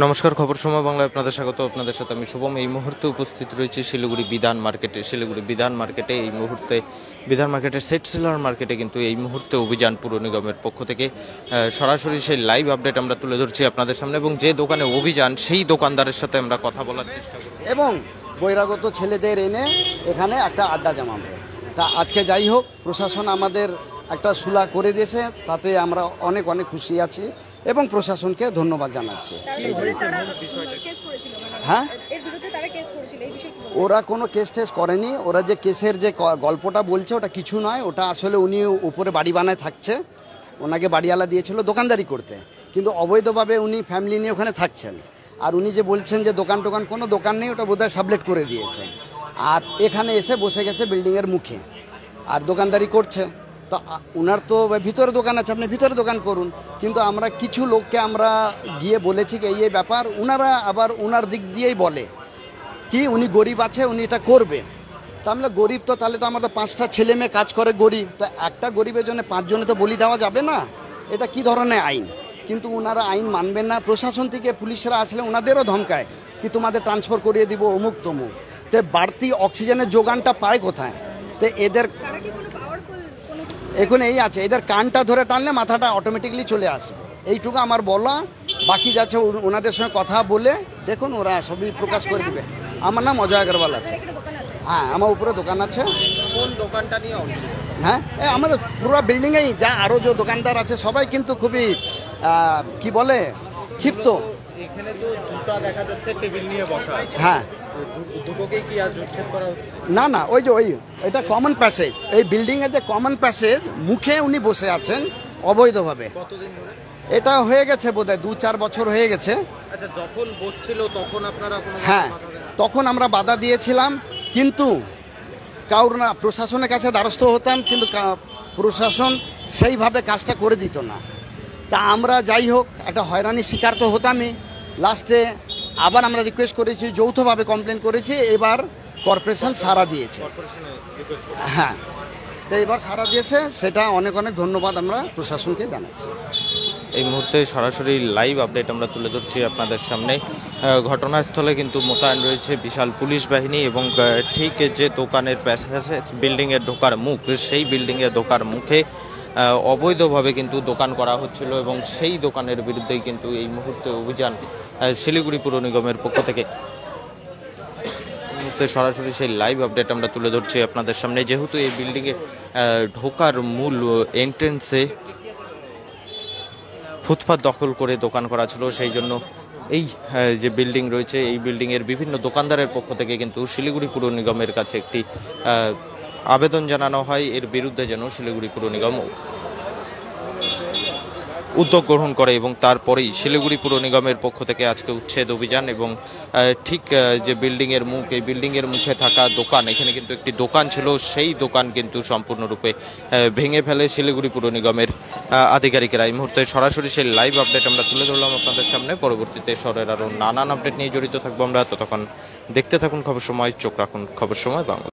নমস্কার, খবর সময় বাংলায় আপনাদের স্বাগত। আপনাদের সাথে আমি শুভম। এই মুহূর্তে উপস্থিত রয়েছে শিলিগুড়ি বিধান মার্কেটে। শিলিগুড়ি বিধান মার্কেটে এই মুহূর্তে বিধান মার্কেটের সেট সেলার মার্কেটে কিন্তু এই মুহূর্তে অভিযান পুর নিগমের পক্ষ থেকে সরাসরি সেই লাইভ আপডেট আমরা তুলে ধরছি আপনাদের সামনে, এবং যে দোকানে অভিযান সেই দোকানদারের সাথে আমরা কথা বলার চেষ্টা করব এবং বহিরাগত ছেলেদের এনে এখানে একটা আড্ডা জমাবে। তা আজকে যাই হোক, প্রশাসন আমাদের একটা সুলা করে দিয়েছে, তাতে আমরা অনেক অনেক খুশি আছি এবং প্রশাসনকে ধন্যবাদ জানাচ্ছি। হ্যাঁ, ওরা কোনো কেস টেস করেনি। ওরা যে কেসের যে গল্পটা বলছে ওটা কিছু নয়, ওটা আসলে উনি উপরে বাড়ি বানায় থাকছে, ওনাকে বাড়িওয়ালা দিয়েছিল দোকানদারি করতে, কিন্তু অবৈধভাবে উনি ফ্যামিলি নিয়ে ওখানে থাকছেন। আর উনি যে বলছেন যে দোকান টোকান, কোনো দোকান নেই, ওটা বোধহয় সাবলেট করে দিয়েছে। আর এখানে এসে বসে গেছে বিল্ডিংয়ের মুখে আর দোকানদারি করছে। তো ওনার তো ভিতরে দোকান আছে, আপনি ভিতরে দোকান করুন, কিন্তু আমরা কিছু লোককে আমরা গিয়ে বলেছি কি এই ব্যাপার, ওনারা আবার ওনার দিক দিয়েই বলে কি উনি গরিব আছে, উনি এটা করবে। তা আমরা গরিব, তো তাহলে তো আমাদের 5টা ছেলে মেয়ে কাজ করে গরিব, তো একটা গরিবের জন্য 5 জনে তো বলি দেওয়া যাবে না। এটা কি ধরনের আইন? কিন্তু ওনারা আইন মানবেন না। প্রশাসন থেকে পুলিশরা আসলে ওনাদেরও ধমকায় কি তোমাদের ট্রান্সফার করিয়ে দিব অমুক তমুক। তো বাড়তি অক্সিজেনের যোগানটা পায় কোথায়? তো এদের এখন এই আছে, এদের কানটা ধরে টানলে মাথাটা অটোমেটিকলি চলে আসবে, এইটুকু আমার বলা। বাকি যাচ্ছে ওনাদের সঙ্গে কথা বলে দেখুন, ওরা সবই প্রকাশ করে দিবে। আমার নাম অজয় আগরওয়াল আছে। হ্যাঁ, আমার উপরে দোকান আছে। কোন দোকানটা নিয়ে? হ্যাঁ, আমাদের পুরো বিল্ডিংয়েই যা আরও যে দোকানদার আছে সবাই কিন্তু খুবই কি বলে ক্ষিপ্ত। এখানে তো দুটো দেখা যাচ্ছে টেবিল নিয়ে বসা। হ্যাঁ, দুটোকেই কি আজ উচ্ছেদ করা হচ্ছে? না না, ওই যে এটা কমন প্যাসেজ, এই বিল্ডিং এর যে কমন প্যাসেজ মুখে উনি বসে আছেন অবৈধভাবে। কতদিন ধরে এটা হয়ে গেছে বোধহয় 2-4 বছর হয়ে গেছে। আচ্ছা, যখন বসছিল তখন আপনারা হ্যাঁ, তখন আমরা বাধা দিয়েছিলাম, কিন্তু কারোর না প্রশাসনের কাছে দ্বারস্থ হতাম, কিন্তু প্রশাসন সেইভাবে কাজটা করে দিত না। তা আমরা যাই হোক একটা হয়রানির শিকার তো হতামই। লাস্টে আবার আমরা রিকোয়েস্ট করেছি, যৌথভাবে কমপ্লেন করেছি, এবার কর্পোরেশন সাড়া দিয়েছে। হ্যাঁ, তো এবার সাড়া দিয়েছে, সেটা অনেক অনেক ধন্যবাদ আমরা প্রশাসনকে জানাচ্ছি। এই মুহূর্তে সরাসরি লাইভ আপডেট আমরা তুলে ধরছি আপনাদের সামনে। ঘটনাস্থলে কিন্তু মোতায়েন রয়েছে বিশাল পুলিশ বাহিনী, এবং ঠিক যে দোকানের প্যাসেজ বিল্ডিংয়ে ঢোকার মুখ, সেই বিল্ডিংয়ে ঢোকার মুখে অবৈধভাবে কিন্তু দোকান করা হচ্ছিল, এবং সেই দোকানের বিরুদ্ধেই কিন্তু এই মুহূর্তে অভিযান শিলিগুড়ি পুর নিগমের পক্ষ থেকে। সরাসরি সেই লাইভ আপডেট আমরা তুলে ধরছি আপনাদের সামনে। যেহেতু এই বিল্ডিংয়ে ঢোকার মূল এন্ট্রেন্সে ফুটপাত দখল করে দোকান করা ছিল, সেই জন্য এই যে বিল্ডিং রয়েছে এই বিল্ডিংয়ের বিভিন্ন দোকানদারের পক্ষ থেকে কিন্তু শিলিগুড়ি পুর নিগমের কাছে একটি আবেদন জানানো হয়, এর বিরুদ্ধে যেন শিলিগুড়ি পুর নিগম উদ্যোগ গ্রহণ করে, এবং তারপরেই শিলিগুড়ি পুর নিগমের পক্ষ থেকে আজকে উচ্ছেদ অভিযান। এবং ঠিক যে বিল্ডিংয়ের মুখ, এই বিল্ডিংয়ের মুখে থাকা দোকান, এখানে কিন্তু একটি দোকান ছিল, সেই দোকান কিন্তু সম্পূর্ণরূপে ভেঙে ফেলে শিলিগুড়ি পুর নিগমের আধিকারিকেরা। এই মুহূর্তে সরাসরি সেই লাইভ আপডেট আমরা তুলে ধরলাম আপনাদের সামনে। পরবর্তীতে শহরের আরও নানান আপডেট নিয়ে জড়িত থাকবো আমরা। ততক্ষণ দেখতে থাকুন খবর সময়, চোখ রাখুন খবর সময় বাংলা।